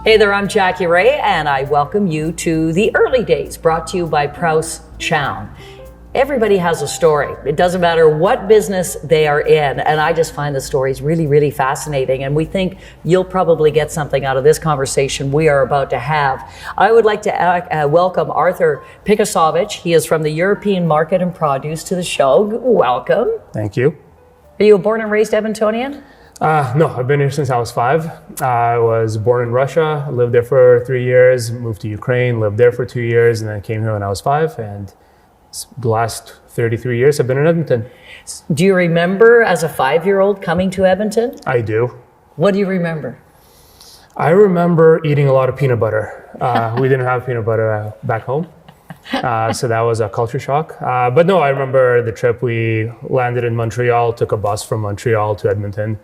Hey there, I'm Jackie Rae, and I welcome you to The Early Days, brought to you by Prowse Chowne. Everybody has a story. It doesn't matter what business they are in, and I just find the stories really, really fascinating, and we think you'll probably get something out of this conversation we are about to have. I would like to welcome Arthur Pinkasovitch. He is from the European Market and Produce to the show. Welcome. Thank you. Are you a born and raised Edmontonian? No, I've been here since I was 5. I was born in Russia, lived there for 3 years, moved to Ukraine, lived there for 2 years, and then came here when I was 5. And the last 33 years I've been in Edmonton. Do you remember as a 5-year-old coming to Edmonton? I do. What do you remember? I remember eating a lot of peanut butter. We didn't have peanut butter back home. So that was a culture shock. But no, I remember the trip. We landed in Montreal, took a bus from Montreal to Edmonton.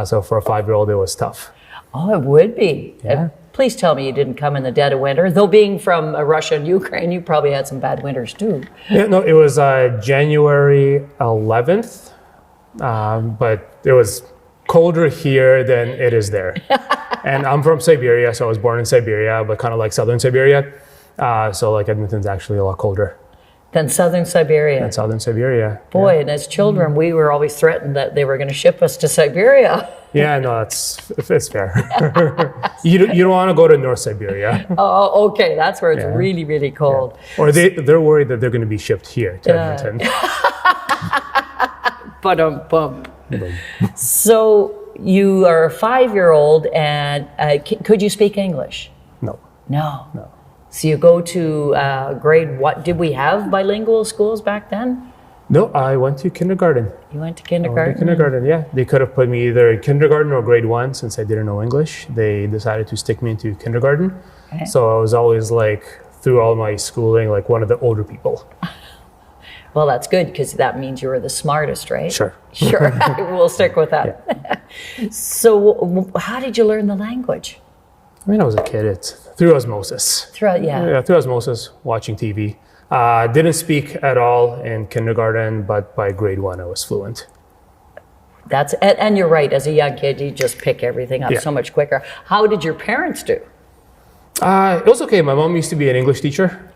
So for a 5-year-old, it was tough. Oh, it would be. Yeah. Please tell me you didn't come in the dead of winter. Though being from Russia and Ukraine, you probably had some bad winters too. Yeah, no, it was January 11th, but it was colder here than it is there. And I'm from Siberia, so I was born in Siberia, but kind of like southern Siberia. So like Edmonton's actually a lot colder. Than southern Siberia. Than southern Siberia. Boy, and as children, we were always threatened that they were going to ship us to Siberia. Yeah, no, it's fair. you don't want to go to North Siberia. Oh, okay, that's where it's really, really cold. Yeah. Or they're worried that they're going to be shipped here to Edmonton. Ba-dum-bum. So you are a 5-year-old, and could you speak English? No. No. So you go to grade what? Did we have bilingual schools back then? No, I went to kindergarten. You went to kindergarten? Kindergarten, yeah. They could have put me either in kindergarten or grade 1 since I didn't know English. They decided to stick me into kindergarten. Okay. So I was always like, through all my schooling, like one of the older people. Well, that's good because that means you were the smartest, right? Sure. We'll stick with that. Yeah. So how did you learn the language? I mean, I was a kid. It's through osmosis. Through osmosis, watching TV. Didn't speak at all in kindergarten, but by grade 1, I was fluent. And you're right. As a young kid, you just pick everything up so much quicker. How did your parents do? It was okay. My mom used to be an English teacher,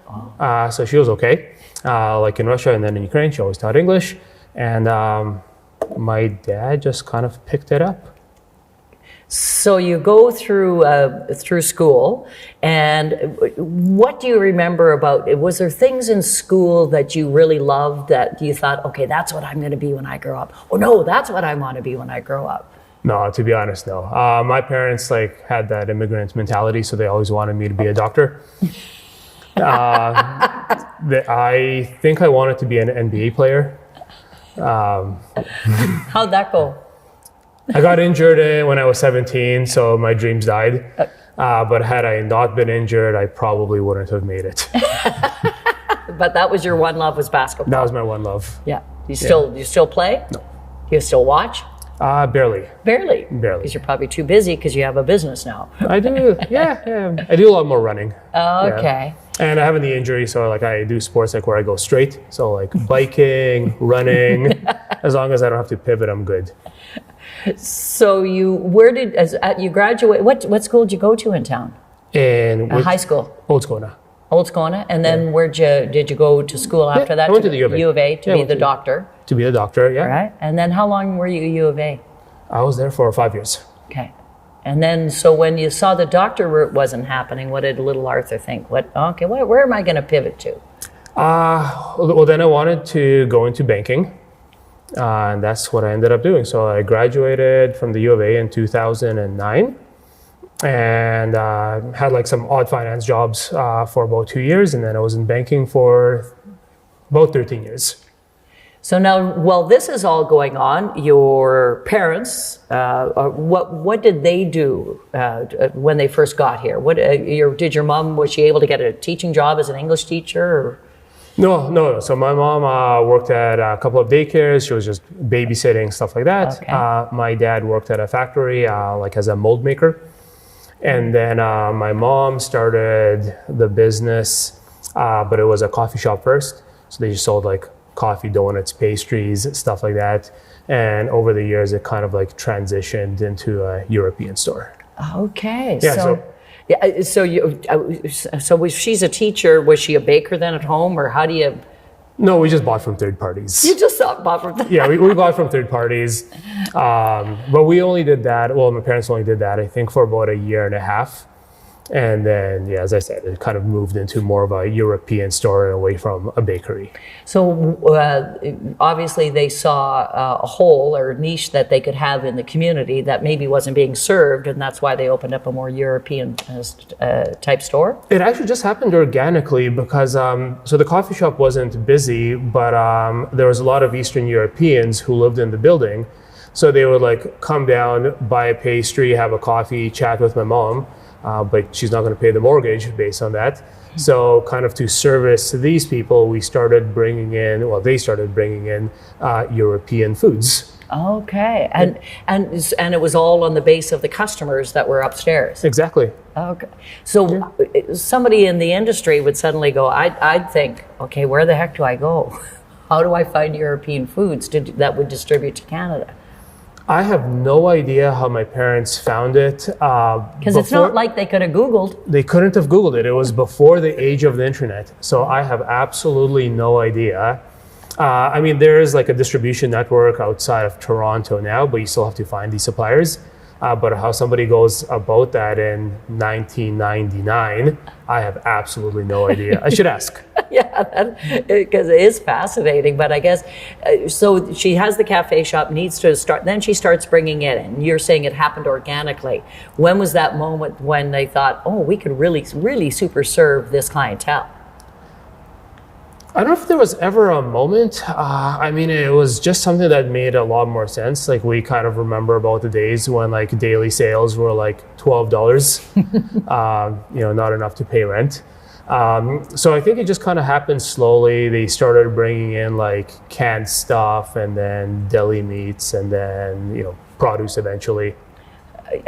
so she was okay. Like in Russia and then in Ukraine, she always taught English. And my dad just kind of picked it up. So you go through school, and what do you remember about it? Was there things in school that you really loved that you thought, okay, that's what I'm going to be when I grow up? Oh no, that's what I want to be when I grow up. No, to be honest, no. My parents had that immigrant mentality, so they always wanted me to be a doctor. I think I wanted to be an NBA player. How'd that go? I got injured when I was 17, so my dreams died. But had I not been injured, I probably wouldn't have made it. But that was your one love, was basketball. That was my one love. Yeah. You still play? No. You still watch? Barely. Barely? Because you're probably too busy because you have a business now. I do. Yeah. I do a lot more running. Oh, okay. Yeah. And I have a knee injury, so I do sports where I go straight. So biking, running. As long as I don't have to pivot, I'm good. So you graduate? What school did you go to in town? High school. Old Skona. Old Skona, and then did you go to school after that? I went to the U of A. To be the doctor. To be a doctor, yeah. Right. And then how long were you at U of A? I was there for 5 years. Okay. And then, so when you saw the doctor route wasn't happening, what did little Arthur think? Where am I going to pivot to? Well, then I wanted to go into banking. And that's what I ended up doing. So I graduated from the U of A in 2009 and had some odd finance jobs for about 2 years. And then I was in banking for about 13 years. So now, while this is all going on, your parents, what did they do when they first got here? Did your mom, was she able to get a teaching job as an English teacher? Or? No. So my mom worked at a couple of daycares. She was just babysitting, stuff like that. Okay. My dad worked at a factory, as a mold maker. And then my mom started the business, but it was a coffee shop first. So they just sold coffee, donuts, pastries, stuff like that. And over the years, it kind of transitioned into a European store. Okay. Yeah, Yeah. So she's a teacher. Was she a baker then at home, or how do you? No, we just bought from third parties. You just bought from. Yeah, we bought from third parties, but we only did that. Well, my parents only did that, I think, for about a year and a half. And then, yeah, as I said, it kind of moved into more of a European store away from a bakery. So obviously they saw a hole or niche that they could have in the community that maybe wasn't being served, and that's why they opened up a more European type store? It actually just happened organically because, so the coffee shop wasn't busy, but there was a lot of Eastern Europeans who lived in the building. So they would like come down, buy a pastry, have a coffee, chat with my mom. But she's not going to pay the mortgage based on that. So kind of to service these people, they started bringing in European foods. Okay. And it was all on the base of the customers that were upstairs. Exactly. Okay. So somebody in the industry would suddenly go, I'd think, okay, where the heck do I go? How do I find European foods that would distribute to Canada? I have no idea how my parents found it. Because it's not like they could have Googled. They couldn't have Googled it. It was before the age of the internet. So I have absolutely no idea. I mean, there is like a distribution network outside of Toronto now, but you still have to find these suppliers. But how somebody goes about that in 1999, I have absolutely no idea. I should ask. Yeah, because it is fascinating. But I guess, so she has the cafe shop, needs to start, then she starts bringing it in. You're saying it happened organically. When was that moment when they thought, oh, we could really, really super serve this clientele? I don't know if there was ever a moment. I mean, it was just something that made a lot more sense. Like we kind of remember about the days when like daily sales were like $12, not enough to pay rent. So I think it just kind of happened slowly. They started bringing in like canned stuff and then deli meats and then, produce eventually.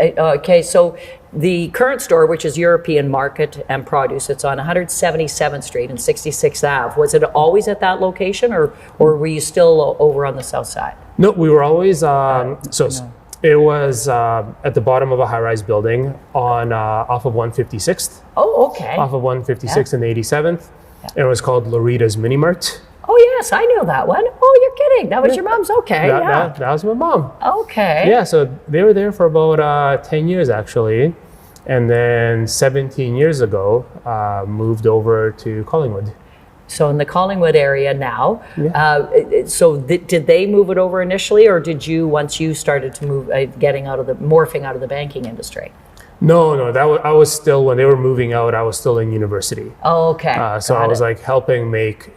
Okay, so the current store, which is European Market and Produce, it's on 177th Street and 66th Ave. Was it always at that location, or were you still over on the south side? No, we were always, it was at the bottom of a high-rise building on off of 156th. Oh, okay. Off of 156th and 87th. Yeah. And it was called Lorita's Mini Mart. Oh, yes, I knew that one. Oh, you're kidding. That was your mom's? Okay, that was my mom. Okay. Yeah, so they were there for about 10 years, actually. And then 17 years ago, moved over to Collingwood. So in the Collingwood area now. Yeah. Did they move it over initially, or did you, once you started to move, morphing out of the banking industry? No, I was still, when they were moving out, I was still in university. Oh, okay. So I was like helping make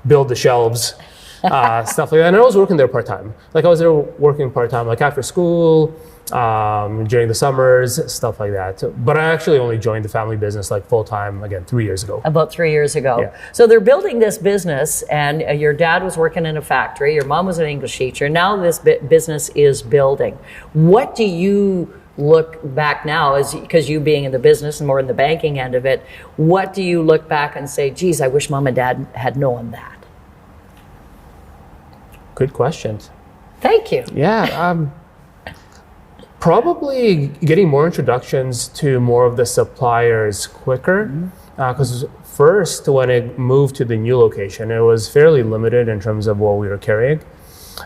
build the shelves, stuff like that. And I was working there part-time. Like I was there working part-time, like after school, during the summers, stuff like that. But I actually only joined the family business like full-time, again, 3 years ago. About 3 years ago. Yeah. So they're building this business, and your dad was working in a factory, your mom was an English teacher. Now this business is building. What do you look back now, because you being in the business and more in the banking end of it, what do you look back and say, geez, I wish mom and dad had known that? Good question. Thank you. Yeah, probably getting more introductions to more of the suppliers quicker. Because first, when it moved to the new location, it was fairly limited in terms of what we were carrying.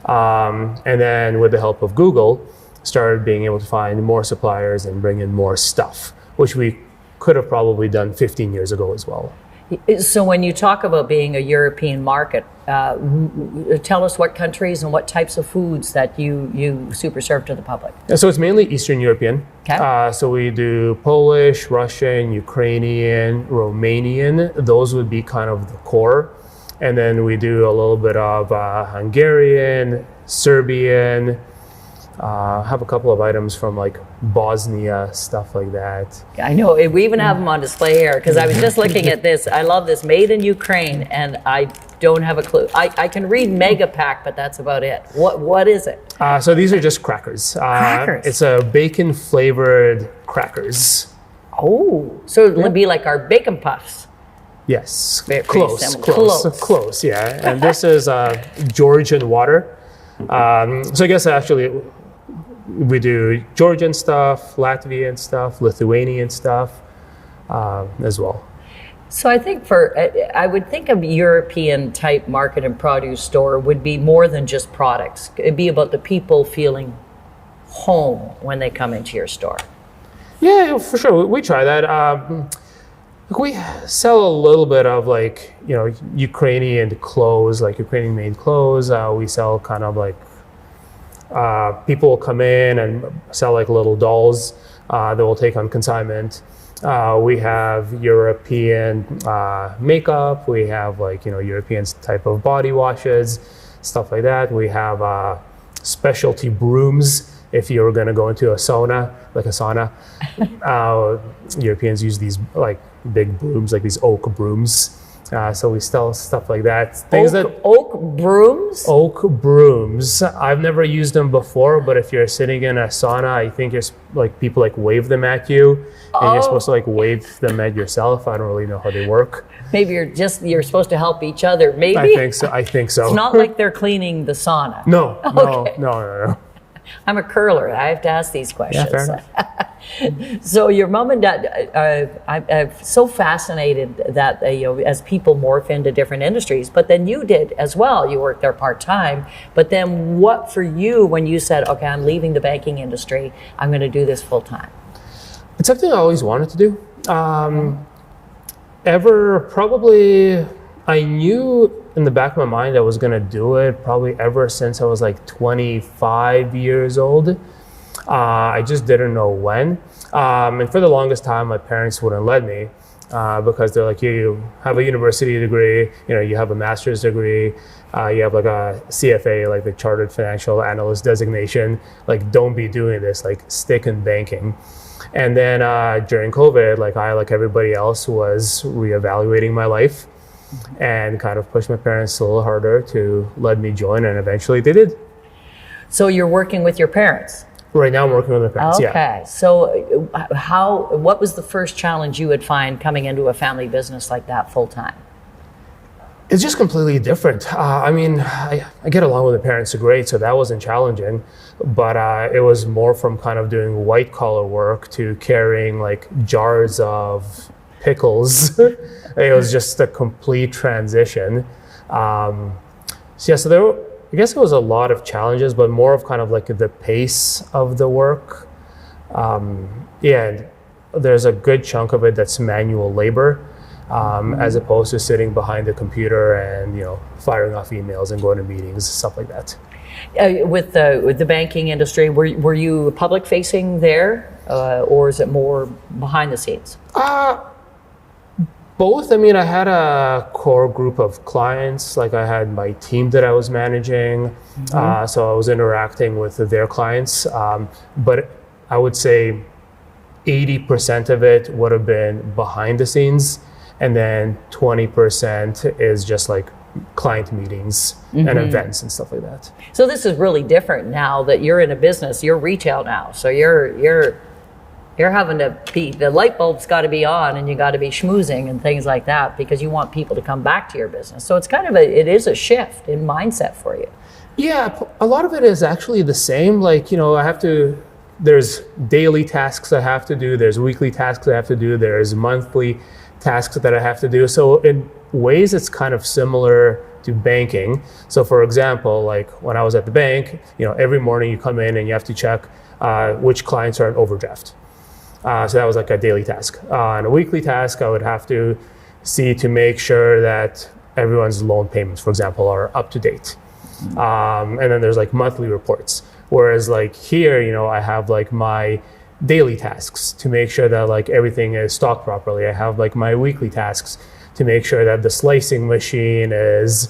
And then with the help of Google, started being able to find more suppliers and bring in more stuff, which we could have probably done 15 years ago as well. So when you talk about being a European market, tell us what countries and what types of foods that you super serve to the public. So it's mainly Eastern European. Okay. So we do Polish, Russian, Ukrainian, Romanian. Those would be kind of the core. And then we do a little bit of Hungarian, Serbian, have a couple of items from like Bosnia, stuff like that. I know, we even have them on display here, because I was just looking at this. I love this, made in Ukraine, and I don't have a clue. I can read Mega Pack, but that's about it. What is it? So these are just crackers. Crackers? It's a bacon flavored crackers. Oh, so it would be like our bacon puffs. Yes, Very close, yeah. And this is Georgian water. So I guess actually we do Georgian stuff, Latvian stuff, Lithuanian stuff as well. So I think I would think a European type market and produce store would be more than just products. It'd be about the people feeling home when they come into your store. Yeah, for sure. We try that. We sell a little bit of like, Ukrainian clothes, like Ukrainian made clothes. We sell kind of like, people will come in and sell like little dolls that we'll take on consignment. We have European makeup. We have like, European type of body washes, stuff like that. We have specialty brooms. If you're going to go into a sauna, Europeans use these like big brooms, like these oak brooms. So we sell stuff like that. Oak brooms? Oak brooms. I've never used them before, but if you're sitting in a sauna, I think people like wave them at you, and you're supposed to like wave them at yourself. I don't really know how they work. Maybe you're supposed to help each other. Maybe. I think so. It's not like they're cleaning the sauna. No. Okay. No. I'm a curler. I have to ask these questions. Yeah, fair enough. So your mom and dad, I'm so fascinated that as people morph into different industries, but then you did as well. You worked there part-time, but then what for you when you said, okay, I'm leaving the banking industry, I'm going to do this full-time? It's something I always wanted to do. I knew in the back of my mind I was going to do it probably ever since I was like 25 years old. I just didn't know when. And for the longest time, my parents wouldn't let me because they're like, you have a university degree, you have a master's degree, you have like a CFA, like the Chartered Financial Analyst designation. Like, don't be doing this, like stick in banking. And then during COVID, like everybody else was reevaluating my life and kind of pushed my parents a little harder to let me join, and eventually they did. So you're working with your parents? Right now I'm working with my parents, okay. yeah. Okay, so what was the first challenge you would find coming into a family business like that full time? It's just completely different. I get along with the parents great, so that wasn't challenging, but it was more from kind of doing white collar work to carrying like jars of pickles. It was just a complete transition. I guess it was a lot of challenges, but more of kind of like the pace of the work. And there's a good chunk of it that's manual labor, as opposed to sitting behind the computer and firing off emails and going to meetings, stuff like that. With the banking industry, were you public facing there, or is it more behind the scenes? Both. I had a core group of clients. Like I had my team that I was managing, so I was interacting with their clients. But I would say 80% of it would have been behind the scenes, and then 20% is just like client meetings and events and stuff like that. So this is really different now that you're in a business. You're retail now, so you're having to be, the light bulb's got to be on, and you got to be schmoozing and things like that because you want people to come back to your business. So it's kind of it is a shift in mindset for you. Yeah, a lot of it is actually the same. Like, there's daily tasks I have to do, there's weekly tasks I have to do, there's monthly tasks that I have to do. So in ways it's kind of similar to banking. So for example, like when I was at the bank, every morning you come in and you have to check which clients are in overdraft. So that was like a daily task. On a weekly task, I would have to see to make sure that everyone's loan payments, for example, are up to date. And then there's like monthly reports. Whereas like here, I have like my daily tasks to make sure that like everything is stocked properly. I have like my weekly tasks to make sure that the slicing machine is,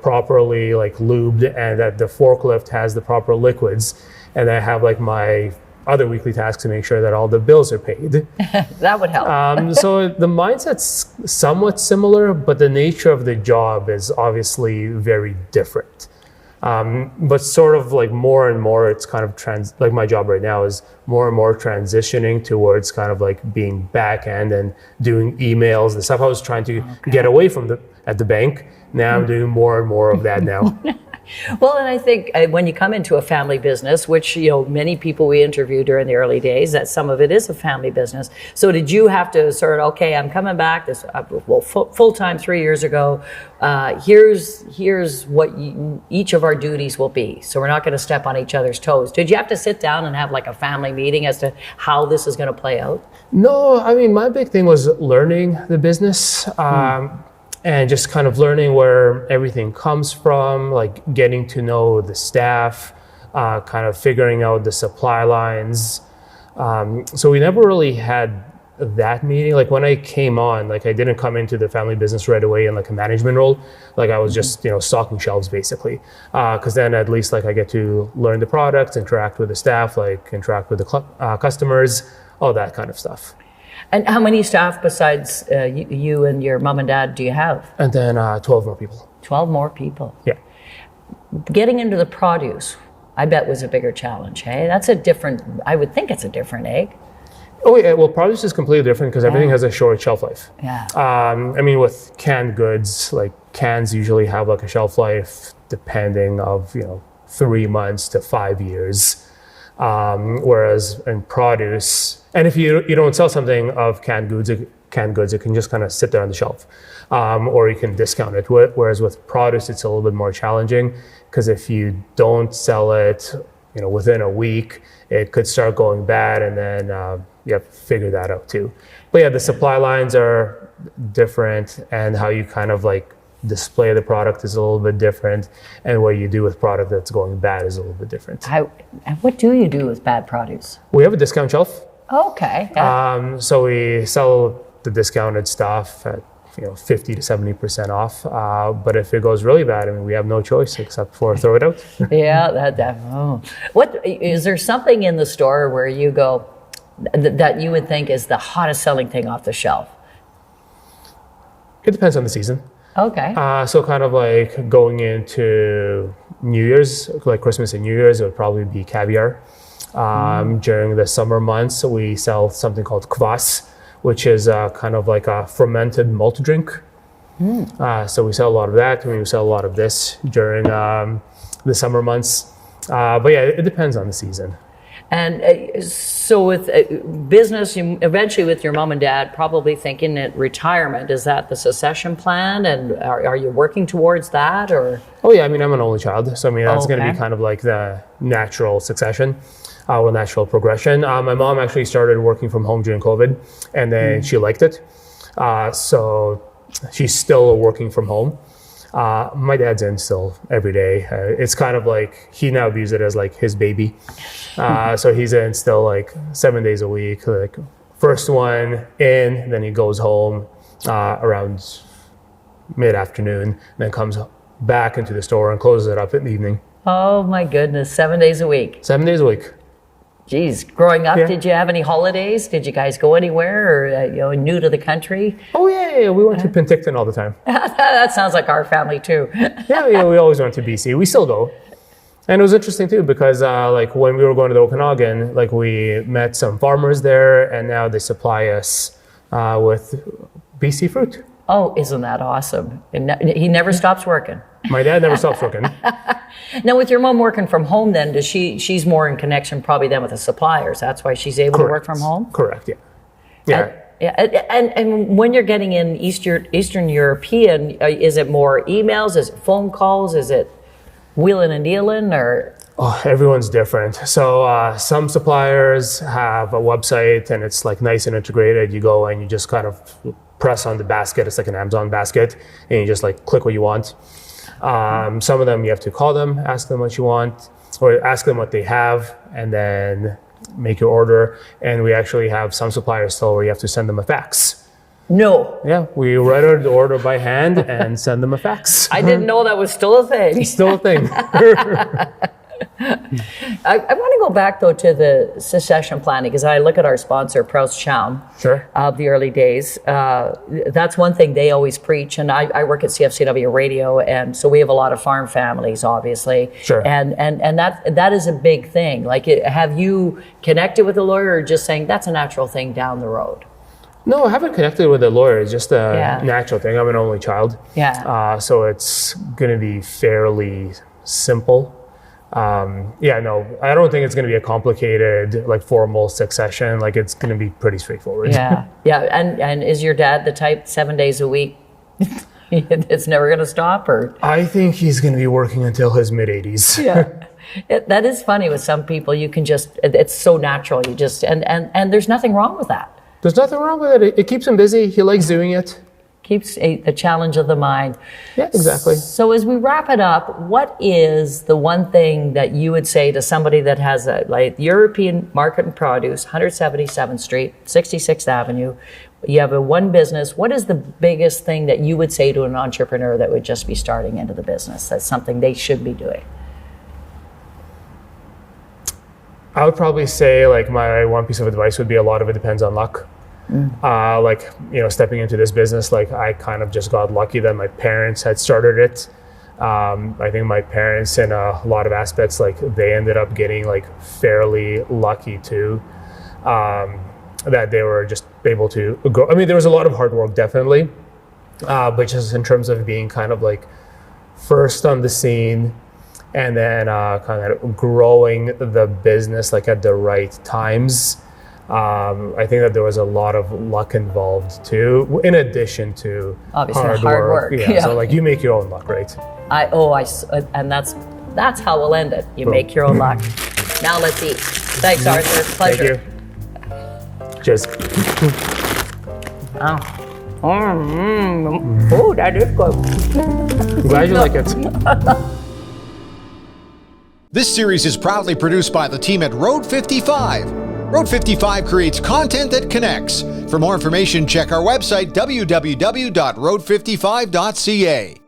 properly like lubed and that the forklift has the proper liquids. And I have like my other weekly tasks to make sure that all the bills are paid. That would help. So the mindset's somewhat similar, but the nature of the job is obviously very different. But sort of like more and more, it's kind of like my job right now is more and more transitioning towards kind of like being back end and doing emails, the stuff I was trying to get away from at the bank. Now I'm doing more and more of that now. Well, and I think when you come into a family business, which, many people we interview during the early days, that some of it is a family business. So did you have to sort of, okay, I'm coming back this, full-time 3 years ago. Here's what each of our duties will be. So we're not going to step on each other's toes. Did you have to sit down and have like a family meeting as to how this is going to play out? No, I mean, my big thing was learning the business. And just kind of learning where everything comes from, like getting to know the staff, kind of figuring out the supply lines. So we never really had that meeting. Like when I came on, like I didn't come into the family business right away in like a management role. Like I was just, stocking shelves basically. Because then at least like I get to learn the products, interact with the staff, like interact with the customers, all that kind of stuff. And how many staff besides you and your mom and dad do you have? And then 12 more people. 12 more people. Yeah. Getting into the produce, I bet was a bigger challenge, hey? I would think it's a different egg. Oh yeah, well produce is completely different because everything has a short shelf life. Yeah. I mean with canned goods, like cans usually have like a shelf life depending of, 3 months to 5 years. Whereas in produce, and if you don't sell something of canned goods, it can just kind of sit there on the shelf, or you can discount it. Whereas with produce, it's a little bit more challenging because if you don't sell it, within a week, it could start going bad, and then you have to figure that out too. But yeah, the supply lines are different, and how you kind of like display the product is a little bit different, and what you do with product that's going bad is a little bit different. What do you do with bad produce? We have a discount shelf. Okay. So we sell the discounted stuff at 50 to 70% off. But if it goes really bad, we have no choice except for throw it out. Yeah, What is there something in the store where you go that you would think is the hottest selling thing off the shelf? It depends on the season. Okay. So kind of like going into New Year's, like Christmas and New Year's, it would probably be caviar. During the summer months, we sell something called kvass, which is kind of like a fermented malt drink. So we sell a lot of that, and we sell a lot of this during the summer months. But yeah, it depends on the season. And so with business, you eventually with your mom and dad probably thinking at retirement, is that the succession plan? And are you working towards that or? Oh yeah, I'm an only child. So that's going to be kind of like the natural succession. Or natural progression. My mom actually started working from home during COVID, and then she liked it. So she's still working from home. My dad's in still every day. It's kind of like he now views it as like his baby. So he's in still like 7 days a week. Like first one in, then he goes home around mid-afternoon, and then comes back into the store and closes it up in the evening. Oh my goodness, 7 days a week. 7 days a week. Geez, growing up, Did you have any holidays? Did you guys go anywhere or, new to the country? Oh, yeah. We went to Penticton all the time. That sounds like our family, too. yeah, we always went to BC. We still go. And it was interesting, too, because, like, when we were going to the Okanagan, like, we met some farmers there, and now they supply us with BC fruit. Oh, isn't that awesome? And he never stops working. My dad never stops working. Now, with your mom working from home, then she's more in connection probably then with the suppliers. That's why she's able to work from home. Correct. Yeah. And when you're getting in Eastern European, is it more emails? Is it phone calls? Is it wheeling and dealing, or? Oh, everyone's different. So some suppliers have a website, and it's like nice and integrated. You go and you just kind of press on the basket. It's like an Amazon basket, and you just like click what you want. Some of them you have to call them, ask them what you want, or ask them what they have, and then make your order. And we actually have some suppliers still where you have to send them a fax. No. Yeah, we write the order by hand and send them a fax. I didn't know that was still a thing. It's still a thing. I want to go back, though, to the succession planning, because I look at our sponsor, Prowse Chowne, of the early days. That's one thing they always preach, and I work at CFCW Radio, and so we have a lot of farm families, obviously. Sure. And that is a big thing. Like, have you connected with a lawyer, or just saying that's a natural thing down the road? No, I haven't connected with a lawyer. It's just a natural thing. I'm an only child. Yeah. So it's going to be fairly simple. No, I don't think it's going to be a complicated, like formal succession. Like it's going to be pretty straightforward. Yeah. And is your dad the type 7 days a week? It's never going to stop, or? I think he's going to be working until his mid 80s. Yeah. That is funny with some people. You can just, it's so natural. You just, and there's nothing wrong with that. There's nothing wrong with it. It keeps him busy. He likes doing it. Keeps the challenge of the mind. Yeah, exactly. So as we wrap it up, what is the one thing that you would say to somebody that has a like European Market and Produce, 177th Street, 66th Avenue, you have one business, what is the biggest thing that you would say to an entrepreneur that would just be starting into the business? That's something they should be doing. I would probably say like my one piece of advice would be a lot of it depends on luck. Stepping into this business, like I kind of just got lucky that my parents had started it. I think my parents in a lot of aspects, like they ended up getting like fairly lucky too, that they were just able to grow. I mean, there was a lot of hard work definitely, but just in terms of being kind of like first on the scene and then kind of growing the business like at the right times. I think that there was a lot of luck involved too, in addition to obviously hard work. Yeah. So like you make your own luck, right? And that's how we'll end it. You make your own luck. Now let's eat. Thanks, Arthur. Pleasure. Thank you. Cheers. Oh, that is good. I'm glad you like it. This series is proudly produced by the team at Road 55. Road 55 creates content that connects. For more information, check our website, www.road55.ca.